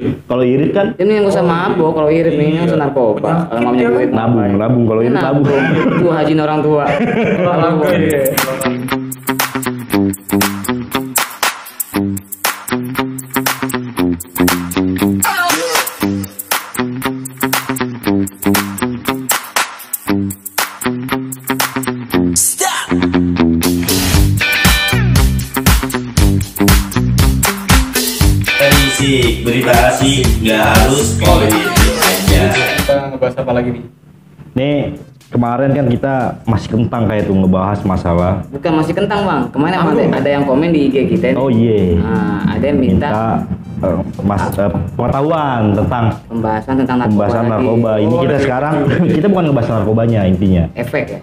Kalau irit kan Ini yang usah mabok, kalau irit nih yang usah narkoba. Kalau mamanya duit nabung kalau irit nabung. Itu hajin orang tua. Musik, berita asik, nggak harus politik aja. Kita ngebahas apa lagi nih? Nih kemarin kan kita masih kentang kayak tuh ngebahas masalah. Bukan masih kentang bang. Kemarin ada yang komen di IG kita. Oh iya. Nah, ada yang minta pengetahuan tentang pembahasan tentang narkoba. pembahasan narkoba. Ini kita sekarang kita bukan ngebahas narkobanya intinya. Efek ya.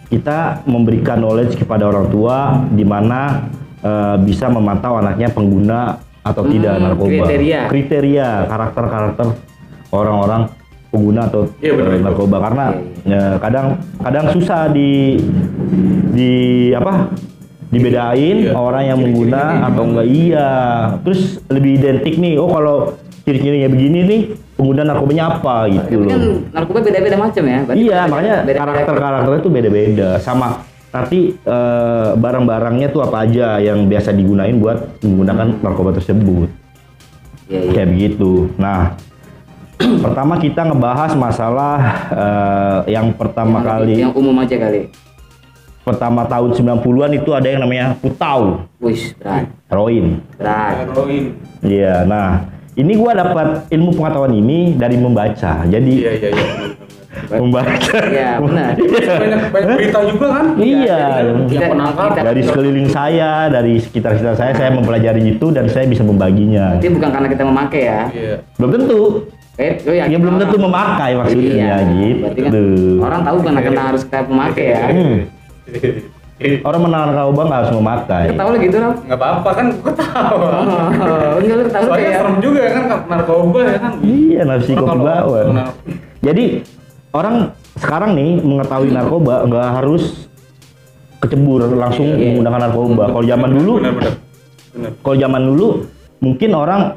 Kita memberikan knowledge kepada orang tua di mana bisa memantau anaknya pengguna atau tidak narkoba. Kriteria karakter orang-orang pengguna atau narkoba karena kadang susah dibedain orang yang mengguna atau enggak. Iya, terus lebih identik nih. Oh kalau ciri-cirinya begini nih pengguna narkobanya apa gitu. Tapi kan narkoba beda-beda macam ya. Iya, makanya karakternya itu beda-beda. Sama nanti barang-barangnya tuh apa aja yang biasa digunain buat menggunakan narkoba tersebut. Iya. Kayak begitu. Nah, pertama kita ngebahas masalah yang pertama kali. Yang umum aja kali. Pertama tahun 90-an itu ada yang namanya putau. Wih, berat. Heroin. Iya, nah ini gua dapat ilmu pengetahuan ini dari membaca. Jadi membaca. Iya, benar. Banyak berita juga kan? Iya. Yang penangkap Dari sekeliling saya, dari sekitar saya mempelajari itu dan saya bisa membaginya. Jadi bukan karena kita memakai ya. Iya. Belum tentu. Ya belum tentu memakai maksudnya gitu. Berarti kan orang tahu karena harus kita memakai ya. Orang menang narkoba nggak harus memakai. Tahu lah gitu, Ram. Nggak apa-apa kan, gue tahu. Enggak lu tahu Soalnya ya. serem juga kan narkoba ya kan. Iya, nafsi kopi bawang. Jadi orang sekarang nih mengetahui narkoba nggak harus kecebur langsung menggunakan narkoba. Kalau zaman dulu, mungkin orang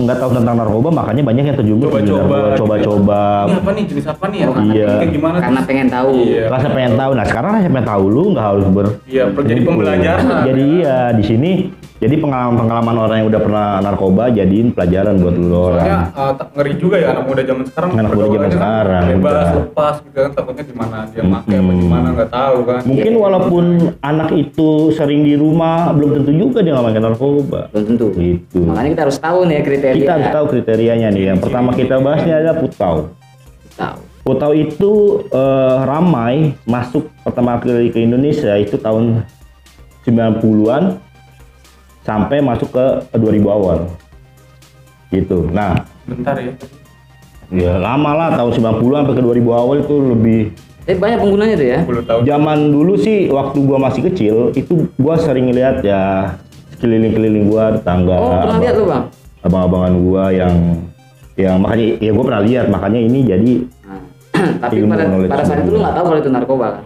nggak tahu tentang narkoba, makanya banyak yang terjun coba-coba. Ini apa nih, jenis apa nih ya? Iya. Kayak gimana? Karena pengen tahu. Rasa pengen tahu. Nah sekarang rasa pengen tahu lu nggak harus jadi pembelajaran. Jadi iya di sini. Jadi pengalaman orang yang udah pernah narkoba jadiin pelajaran buat lu orang. Soalnya ngeri juga ya anak muda zaman sekarang. Anak muda zaman sekarang, Bebas, udah. lepas gitu kan, takutnya gimana dia pakai apa gimana nggak tahu kan. Mungkin walaupun anak itu sering di rumah, belum tentu juga dia nggak makan narkoba. Belum tentu. Gitu. Makanya kita harus tahu nih kriteria. Kita harus tahu kriterianya nih. Yang pertama kita bahasnya adalah putau. Tahu. Putau itu ramai masuk pertama kali ke Indonesia itu tahun 90-an sampai masuk ke 2000 awal. Gitu. Nah, Bentar ya. ya lama lah tahun 90-an sampai ke 2000 awal itu lebih. Tapi banyak penggunanya tuh ya. 10 tahun. Zaman dulu sih waktu gua masih kecil itu gua sering lihat ya keliling-keliling gua tetangga. Oh, pernah lihat lu, Bang? Abang-abangan gua yang makanya ya gua pernah lihat, makanya ini jadi Tapi ilmu knowledge pada saat itu lu nggak tahu kalau itu narkoba kan?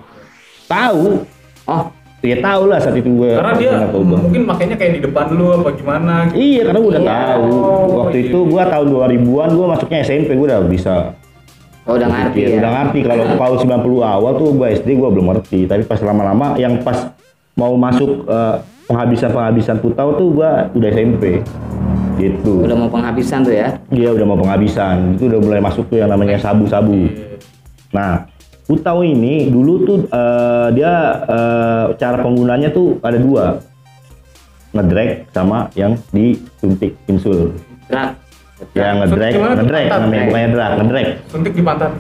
tahu. Oh, Ya tahu lah saat itu gua Karena dia narkoba. mungkin makanya kayak di depan lu apa gimana gitu. Iya, karena gua udah Iya. tahu. Waktu iya. itu gua tahun 2000-an gua masuknya SMP, gua udah bisa. udah ngerti ya. Udah ngerti kalau tahun 90 awal tuh gua SD gua belum ngerti, tapi pas lama-lama yang pas mau masuk penghabisan putau tuh gua udah SMP. Gitu. Udah mau penghabisan tuh ya. Iya, udah mau penghabisan. Itu udah mulai masuk tuh yang namanya sabu-sabu. Nah, putau ini dulu tuh dia cara penggunanya tuh ada dua, ngedrag sama yang disuntik insul. Drag. Yang ngedrag namanya, bukannya drag, ngedrag. Suntik di pantat.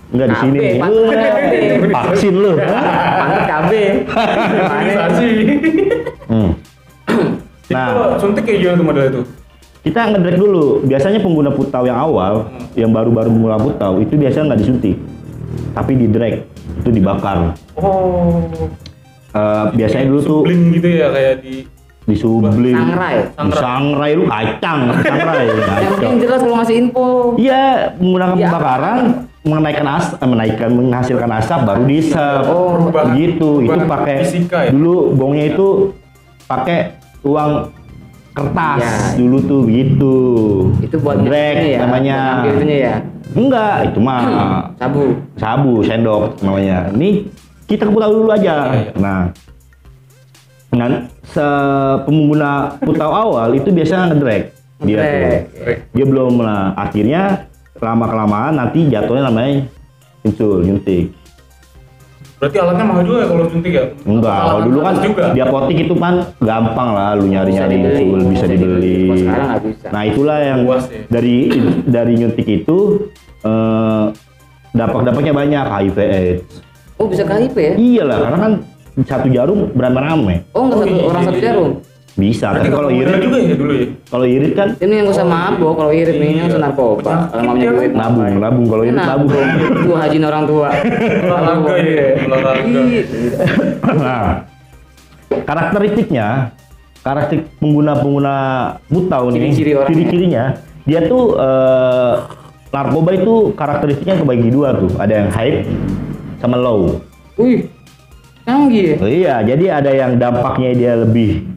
Enggak di sini. KB. Vaksin lu. Pantat KB. Imunisasi. Nah, Itu suntik kayak gimana tuh model itu? kita ngedrag dulu. Biasanya pengguna putau yang awal, yang baru-baru mulai putau itu biasanya nggak disuntik, tapi di drag, itu dibakar. Oh. Biasanya dulu tuh Sublim gitu ya kayak di sublim, Sangrai. lu kacang, sangrai. Yang penting jelas kalau masih info. Iya, menggunakan Iya. pembakaran, menghasilkan asap baru dihisap. Oh, gitu. Itu perubahan pakai fisika ya? dulu bongnya itu pakai uang kertas Ya. dulu tuh begitu. Itu buat drag ini ya, namanya. buat ngambil itunya ya. Enggak, itu mah Sabu, sendok namanya. Ini kita putau dulu aja. Nah, pengguna putau awal itu biasanya ngedrag dia tuh. Dia belum lah. Akhirnya lama-kelamaan nanti jatuhnya namanya nyuntik. Berarti alatnya mahal juga ya kalau suntik ya? Enggak, kalau dulu kan di apotek itu kan gampang lah lu nyari-nyari insul, bisa dibeli. Kalau sekarang nggak bisa. Nah, itulah yang dari nyuntik itu dampak-dampaknya banyak, HIV AIDS. Oh, bisa ke HIV ya? Iyalah, karena kan satu jarum beramai-ramai. Oh, nggak orang satu jarum. Bisa, tapi kalau irit juga ya dulu ya? Kalau irit kan Ini yang usah mabok, kalau irit nih yang usah narkoba. Kalau mamanya duit nabung kalau irit nabung. Itu hajin orang tua. Olahraga ya, olahraga. Nah, karakteristik pengguna putau nih, ciri-cirinya dia tuh narkoba itu karakteristiknya kebagi dua tuh, ada yang high sama low. Wih, canggih ya? Iya, jadi ada yang dampaknya dia lebih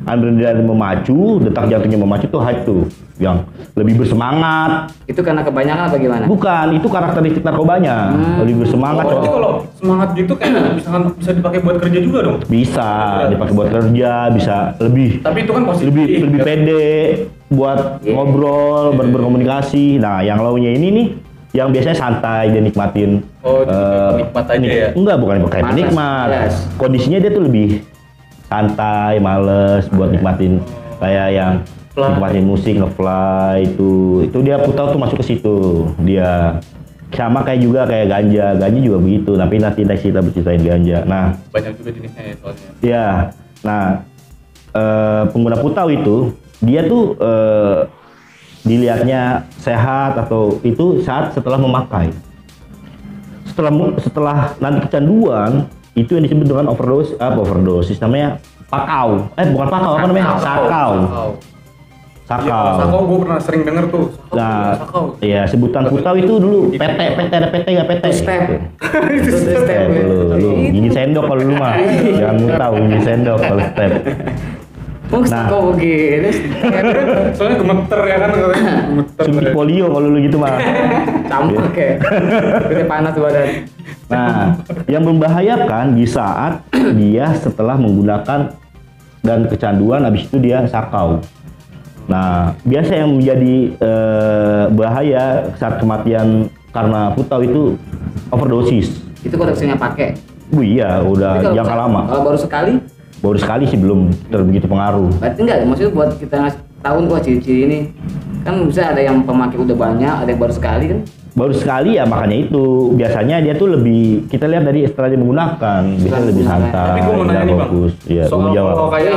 adrenalin memacu, detak jantungnya memacu tuh high tuh, yang lebih bersemangat. Itu karena kebanyakan apa gimana? Bukan, itu karakteristik narkobanya, lebih bersemangat. Berarti kalau semangat gitu kayak bisa dipakai buat kerja juga dong? Bisa dipakai buat kerja, bisa lebih. Tapi itu kan positif. Lebih pede buat ngobrol, berkomunikasi. Nah, yang low-nya ini nih, yang biasanya santai dia nikmatin. Oh, nikmat aja ya? Enggak, bukan penikmat. Kondisinya dia tuh lebih santai, males buat nikmatin kayak yang nikmatin musik, nge-fly itu dia putau tuh masuk ke situ. Dia sama kayak ganja juga begitu, tapi nanti kita berceritain ganja. Nah, banyak juga jenisnya ya soalnya. Ya, nah pengguna putau itu dia tuh dilihatnya sehat atau itu saat setelah memakai. Setelah nanti kecanduan itu yang disebut dengan overdosis namanya pakau. Bukan pakau, apa namanya? Sakau. Sakau gue pernah sering denger tuh. Sakau. Iya, sebutan putau itu dulu PT ada PT nggak PT? Step. Lu gigi sendok kalau lu mah. Jangan mutau, gigi sendok kalau step. Sakau begini. Soalnya gemeter ya kan, gemeter. Suntik polio kalau lu gitu mah. Campak ya. Gede panas badan. Nah, yang membahayakan di saat dia setelah menggunakan dan kecanduan, habis itu dia sakau. Nah, biasa yang menjadi bahaya saat kematian karena putau itu overdosis. Itu koleksinya pakai. Iya, udah jangka lama. Kalau baru sekali? Baru sekali sih belum begitu pengaruh. Berarti enggak, maksudnya buat kita ngasih tahu ciri-ciri ini. Kan bisa ada yang pemakai udah banyak, ada yang baru sekali kan? Baru sekali ya, makanya itu biasanya dia tuh lebih, kita lihat dari setelah dia menggunakan biasanya lebih santai. Tapi gue mau nanya nih Bang, ya, soal jawab. kalau kayak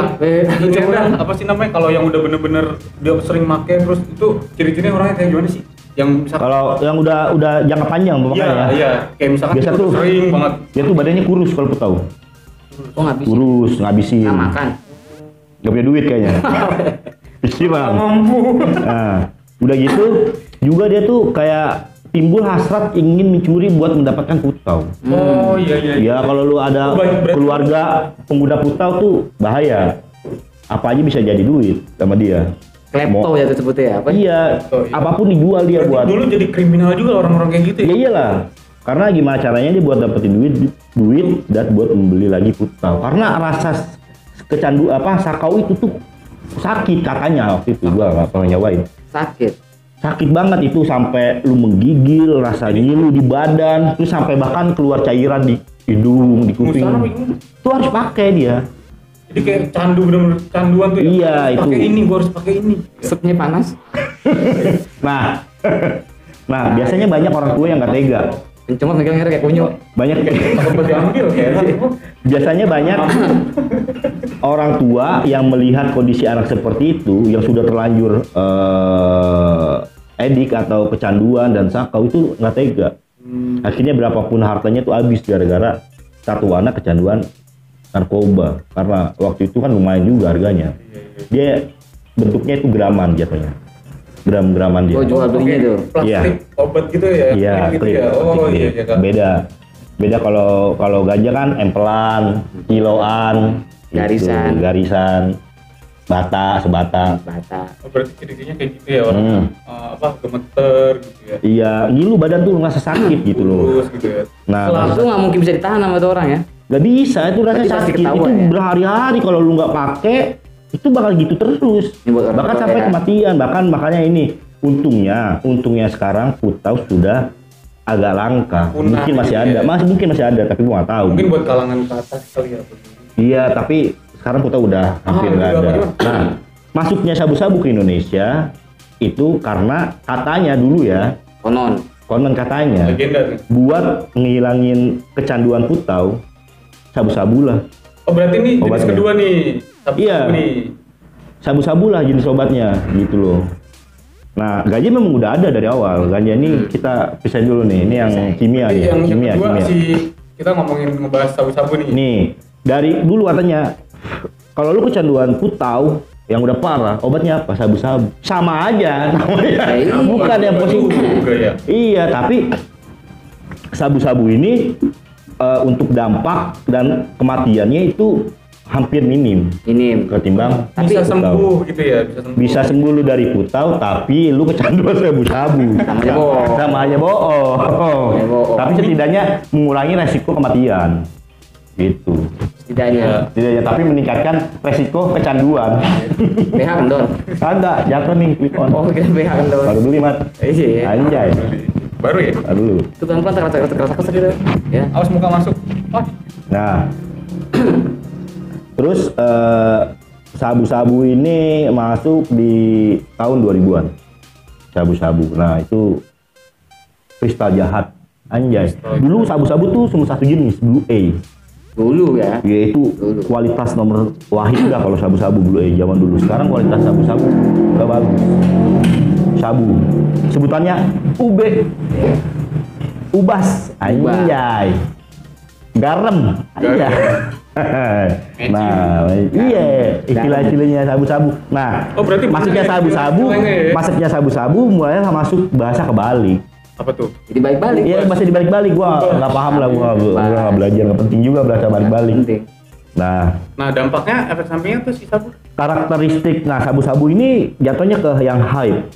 ini apa sih namanya, kalau yang udah bener-bener dia sering make terus itu ciri-cirinya orangnya kayak gimana sih? Yang misalkan kalau yang udah jangka panjang pemakaiannya ya. Iya, kayak misalkan biasa dia tuh sering banget. Dia tuh badannya kurus kalau putau. Oh, ngabisin. Kurus, ngabisin. Nggak makan. Gak punya duit kayaknya. Isi Bang. Mampu. Nah, udah gitu juga dia tuh kayak timbul hasrat ingin mencuri buat mendapatkan putau. Oh iya. Ya kalau lu ada keluarga pengguna putau tuh bahaya. Apa aja bisa jadi duit sama dia. Klepto ya tersebutnya ya? Apa? Iya, apapun dijual dia berarti buat. dulu jadi kriminal juga orang-orang kayak gitu ya? Ya iyalah. Karena gimana caranya dia buat dapetin duit dan buat membeli lagi putau. Karena rasa sakau itu tuh sakit katanya waktu itu, gua nggak pernah nyobain. Sakit banget itu, sampai lu menggigil, rasa ngilu di badan, terus sampai bahkan keluar cairan di hidung, di kuping. Itu harus pakai dia. Jadi kayak candu, bener-bener canduan tuh ya? Iya, itu. Pakai ini, gua harus pakai ini. Supnya panas. Nah, biasanya banyak orang tua yang nggak tega. Cuma megang kayak kunyuk. Banyak diambil biasanya banyak orang tua yang melihat kondisi anak seperti itu yang sudah terlanjur edik atau kecanduan dan sakau itu nggak tega. Akhirnya berapapun hartanya tuh habis gara-gara satu anak kecanduan narkoba. Karena waktu itu kan lumayan juga harganya. Dia bentuknya itu graman jatuhnya. Gram-graman dia. Oh, jual belinya tuh. Plastik obat gitu ya? Iya, gitu ya? Oh iya. Beda kalau ganja kan empelan, kiloan, garisan. Garisan. sebatang. Oh, berarti ciri-cirinya kayak gitu ya orang gemeter gitu ya. Iya, ngilu badan tuh ngerasa sakit gitu loh. Terus gitu ya. Nah, itu nggak mungkin bisa ditahan sama tuh orang ya. nggak bisa, itu rasanya Berarti pasti sakit. Itu ketahuan ya? berhari-hari kalau lu nggak pakai, itu bakal gitu terus. Ini buat orang Bahkan tua sampai ya. kematian. Bahkan makanya ini untungnya sekarang putau sudah agak langka. Punah Mungkin masih gitu ada, ya. mungkin masih ada, tapi gua nggak tahu. Mungkin buat kalangan ke atas kali ya. Iya, tapi sekarang putau udah hampir nggak udah ada. apa-apa. Nah, masuknya sabu-sabu ke Indonesia itu karena katanya dulu ya, konon katanya Legenda nih. buat ngilangin kecanduan putau, sabu-sabu lah. Oh berarti ini jenis Obatnya. kedua nih. Iya. Nih. Sabu-sabu lah jenis obatnya gitu loh. Nah, ganja memang udah ada dari awal. Ganja ini kita pisahin dulu nih. Ini yang kimia Jadi nih, yang kimia. kedua kita ngebahas sabu-sabu nih. Nih, dari dulu katanya kalau lu kecanduan putau yang udah parah, obatnya apa? Sabu-sabu. Sama aja namanya. Iya. Bukan yang positif. Juga ya. Iya, tapi sabu-sabu ini untuk dampak dan kematiannya itu hampir minim ketimbang Bisa putau. sembuh gitu ya, bisa sembuh. Bisa sembuh lu dari putau, tapi lu kecanduan sabu-sabu. Sama aja bohong. Tapi setidaknya mengurangi resiko kematian. Gitu. Setidaknya. Tapi meningkatkan resiko kecanduan. BH kendor. Kagak, jatuh nih click on. Oh, kira BH kendor. Baru beli, Mat. Iya. Anjay. Baru ya? Baru dulu. Itu pelan-pelan terasa gitu. Ya. Awas muka masuk. Oh. Nah, terus sabu-sabu ini masuk di tahun 2000-an. Sabu-sabu. Nah, itu kristal jahat. Anjay. Dulu sabu-sabu tuh cuma satu jenis, Blue A. Dulu ya. Yaitu kualitas nomor wahid lah kalau sabu-sabu Blue A zaman dulu. Sekarang kualitas sabu-sabu udah bagus. Sabu. Sebutannya UB. Ubas. Anjay. Garam. Anjay. Nah, iya istilah-istilahnya sabu-sabu. Nah, Oh, berarti masuknya bener ya, sabu-sabu, istilahnya ya? masuknya sabu-sabu mulainya masuk bahasa kebalik. Apa tuh? Jadi balik-balik. Iya, bahasa dibalik-balik. Gua nggak paham lah, gua nggak belajar, nggak penting juga bahasa balik-balik. Penting. Nah, Nah, dampaknya efek sampingnya tuh si sabu. karakteristik, nah sabu-sabu ini jatuhnya ke yang hype.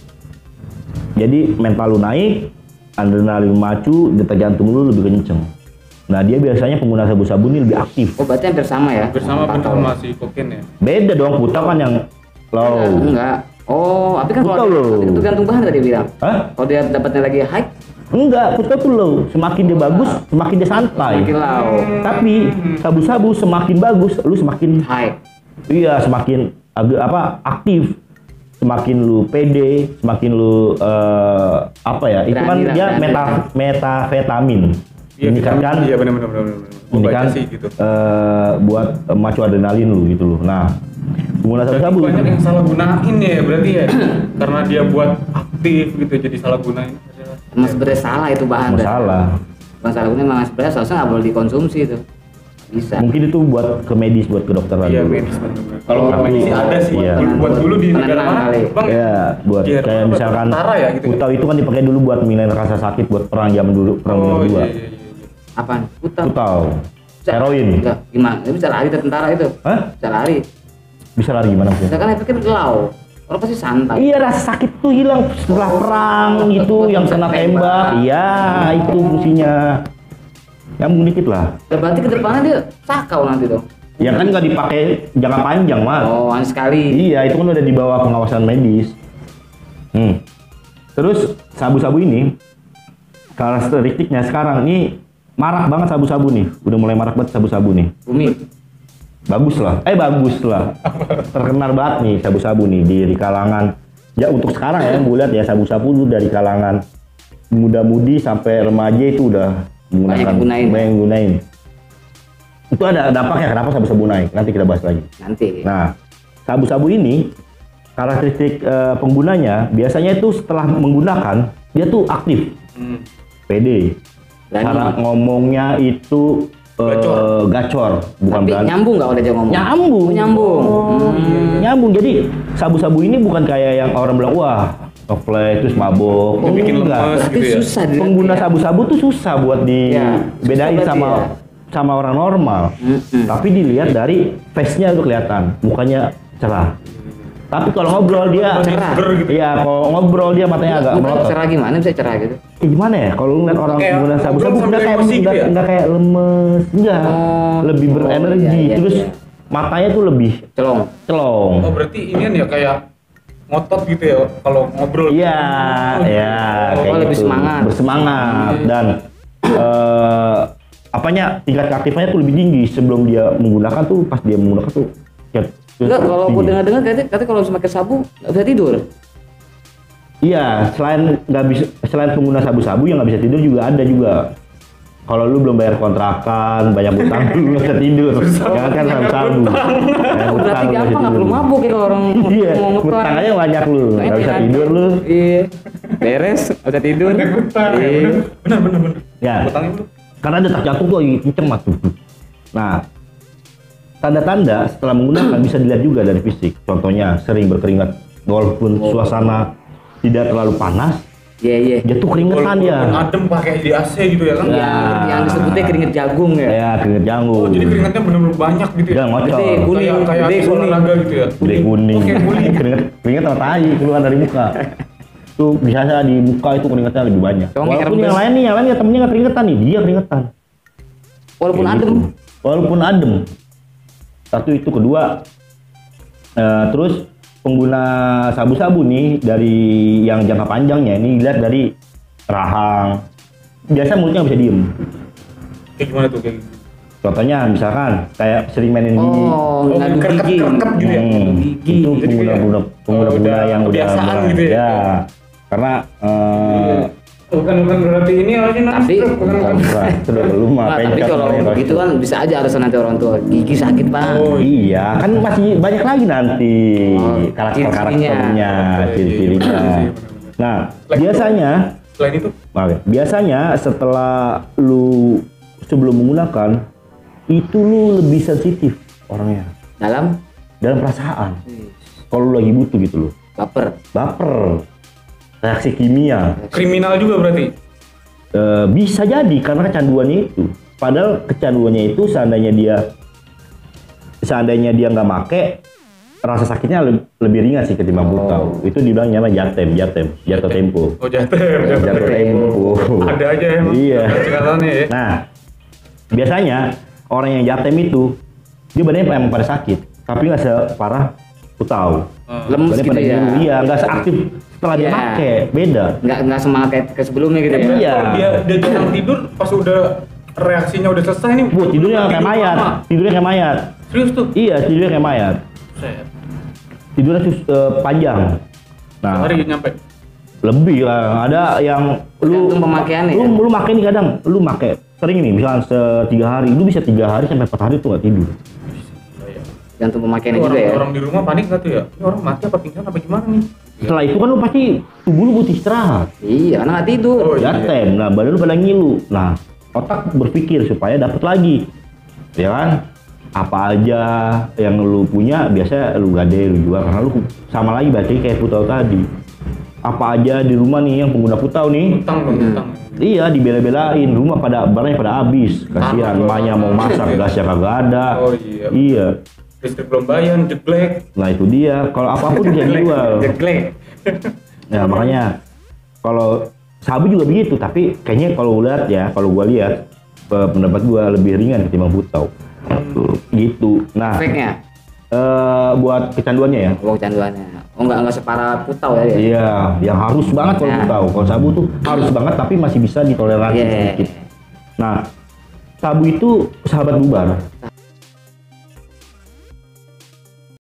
Jadi mental lu naik, adrenalin macu, detak jantung lu lebih kenceng. Nah, dia biasanya pengguna sabu-sabu ini lebih aktif. Oh, berarti hampir sama ya? Bersama Putau. sama si kokain ya. Beda dong, putau kan yang low. Enggak. Oh, tapi kan Putau kalau loh. itu tergantung bahan tadi bilang. Hah? Kalau dia dapatnya lagi high, Enggak, putau tuh low. Semakin dia bagus, semakin dia santai. makin low. Tapi sabu-sabu semakin bagus, lu semakin High. iya, semakin aktif. Semakin lu pede, semakin lu itu kan Berani lah, dia berani. metavitamin. Ini kan Iya benar. Gua ini baca kan sih gitu. buat macu adrenalin lu gitu loh. Nah, pengguna Berarti sabu-sabu banyak yang salah gunain ya berarti ya. Karena dia buat aktif gitu jadi salah gunain. Emang sebenarnya salah itu bahan. masalah. Bukan salah guna, emang sebenarnya seharusnya nggak boleh dikonsumsi itu. Bisa. Mungkin itu buat ke medis, buat ke dokter lagi. Iya medis benar. Kalau Tapi, medis sih ada sih. iya. Buat dulu di negara Penenang mana? kali. Bang. Ya, buat Jerman kayak apa misalkan tentara ya gitu. putau itu kan dipakai dulu buat ngilangin rasa sakit buat perang zaman dulu, perang dunia Oh kedua. iya. Apaan? Putau. Putau. Heroin. Enggak, gimana? Dia bisa lari dari tentara itu. Hah? Bisa lari. Bisa lari gimana pun? Misalkan efeknya gelau. Orang pasti santai. Iya, rasa sakit tuh hilang setelah perang gitu, yang kena tembak. Iya, itu fungsinya. Nyambung dikit lah. Ya, berarti ke depannya dia sakau nanti dong. Ya kan nggak dipakai jangka panjang, Mas. Oh, hanya sekali. Iya, itu kan udah di bawah pengawasan medis. Terus sabu-sabu ini karakteristiknya sekarang ini marak banget sabu-sabu nih. Udah mulai marak banget sabu-sabu nih. Bumi. Bagus lah. Terkenal banget nih sabu-sabu nih di kalangan. Ya untuk sekarang ya, gue lihat ya sabu-sabu tuh dari kalangan muda-mudi sampai remaja itu udah menggunakan, Banyak banyak gunain. Itu ada dampaknya kenapa sabu-sabu naik. Nanti kita bahas lagi. Nanti. Nah, sabu-sabu ini karakteristik penggunanya biasanya itu setelah menggunakan dia tuh aktif, pede. Berani. Cara ngomongnya itu gacor, bukan Tapi berani. nyambung nggak udah ngomong? Nyambung. Oh, nyambung. Nyambung. Jadi sabu-sabu ini bukan kayak yang orang bilang wah ngeflash terus mabok. Dia bikin Enggak. lemes Berarti gitu ya. susah dia. Pengguna sabu-sabu tuh susah buat Ya, dibedain susah sama berarti ya. sama orang normal. Tapi dilihat dari face-nya itu kelihatan, mukanya cerah. Tapi kalau ngobrol dia cerah gitu. iya, kalau ngobrol dia matanya agak melotot. cerah gimana bisa cerah gitu? Gimana ya? Kalau lu ngeliat orang Kayak pengguna sabu-sabu ngobrol enggak kayak sambil emosi gitu ya? enggak kayak lemes, enggak. Lebih berenergi. iya, iya, Terus iya. matanya tuh lebih Celong. celong. Oh berarti ini ya kayak ngotot gitu ya kalau ngobrol. Iya, iya, kayak lebih gitu. semangat. Bersemangat dan apanya tingkat keaktifannya tuh lebih tinggi sebelum dia menggunakan tuh pas dia menggunakan tuh ya, Enggak, kalau aku tinggi. dengar-dengar katanya kalau habis pakai sabu nggak bisa tidur. Iya, selain pengguna sabu-sabu yang nggak bisa tidur juga ada juga. Kalau lu belum bayar kontrakan, banyak utang, lu nggak bisa tidur. Jangan kan sabu-sabu. Banyak Oh, berarti lu nggak bisa gampang nggak perlu tidur. mabuk ya kalau orang Iya, mau ngutang. utang aja banyak lu, nggak bisa Iya. tidur lu. Iya. Beres, nggak bisa tidur. Utang, ya, Iya. bener. Ya. Utangnya lu. Karena detak jantung tuh lagi kenceng mas tuh. Nah, tanda-tanda setelah menggunakan bisa dilihat juga dari fisik. Contohnya sering berkeringat, walaupun suasana tidak terlalu panas, Iya. dia tuh keringetan Walaupun ya. adem pakai di AC gitu ya kan. Ya. Yang disebutnya keringet jagung ya. Ya, keringet Oh jagung. jadi keringatnya bener-bener banyak gitu ya. Udah ngocor. Gede, kuning, Kayak gede, habis kuning. olahraga gitu ya. Udah kuning. Oke, kuning. Keringet sama tai keluar dari muka. Tuh biasa di muka itu keringetnya lebih banyak. Congek Walaupun rembes. yang lain ya temennya nggak keringetan nih, dia keringetan. Walaupun Kayak adem. gitu. Walaupun adem. Satu itu, kedua terus pengguna sabu-sabu nih dari yang jangka panjangnya ini dilihat dari rahang. Biasa mulutnya bisa diem. Kayak gimana tuh kayak gitu? Contohnya misalkan kayak sering mainin gigi. Oh, ngadu gigi. kerket-kerket gitu ya? Gigi. Itu Jadi kayak, pengguna yang udah kebiasaan gitu ya? Ya. Karena Bukan berarti ini harusnya Tapi- sudah lu mah Nah, tapi pencet kalau namanya, begitu kan bisa aja alasan nanti orang tua gigi sakit pak. Oh, iya, kan masih banyak lagi nanti Oh, karakter-karakternya, ciri-cirinya. ciri-cirinya. Iya, iya, benar. Nah, Like biasanya, Selain itu, maaf ya, biasanya setelah lu sebelum menggunakan itu lu lebih sensitif orangnya Dalam dalam perasaan. Kalau lu lagi butuh gitu loh, baper, reaksi kimia. kriminal juga berarti. Bisa jadi karena kecanduannya itu. Padahal kecanduannya itu seandainya dia nggak make, rasa sakitnya lebih ringan sih ketimbang butau. Itu dibilangnya apa? Jatuh tempo. Oh jatuh Tempo. Ada aja emang. Iya. Cekatannya ya. Nah, biasanya orang yang jatem itu dia badannya emang pada sakit, tapi nggak separah butau. lemes Badannya gitu pada ya. ngilu, iya, nggak seaktif setelah dia Iya. make, beda. Nggak semangat kayak ke sebelumnya gitu ya. Iya. Kalau dia jarang tidur pas udah reaksinya udah selesai nih. Bu, tidurnya kayak tidur mayat. lama. Tidurnya kayak mayat. Serius tuh. Iya, tidurnya kayak mayat. Set. Tidurnya panjang. Nah, Sehari nyampe. lebih lah. Ada yang Tergantung pemakaiannya ya? lu make nih kadang, lu make sering nih, misalnya 3 hari, lu bisa 3 hari sampai 4 hari tuh nggak tidur. Gantung pemakaiannya Orang, juga ya. orang di rumah panik nggak tuh ya? Ini orang mati apa pingsan apa gimana nih? Setelah itu kan lu pasti tubuh lu butuh istirahat. Iya, karena nggak tidur. Oh, iya. Jatem, nah badan lu pada ngilu. Nah, otak berpikir supaya dapat lagi. Ya kan? Apa aja yang lu punya biasa lu gade, lu jual karena lu sama lagi berarti kayak putau tadi. Apa aja di rumah nih yang pengguna putau nih? Utang dong, utang. Iya, dibela-belain, rumah barangnya pada habis. Kasihan emaknya mau masak, gasnya kagak ada. Oh, iya. Iya. Listrik belum bayar, jeglek. Nah, itu dia. Kalau apapun bisa dijual. Jeglek. Nah, makanya kalau sabu juga begitu, tapi kayaknya kalau gua lihat pendapat gua lebih ringan ketimbang butau. Gitu. Nah, Efeknya, buat kecanduannya ya. canduannya. Oh nggak separah putau ya. Iya, yang harus banget kalau Nah. butau. Kalau sabu tuh harus banget tapi masih bisa ditoleransi Iya. sedikit. Nah, sabu itu sahabat bubar.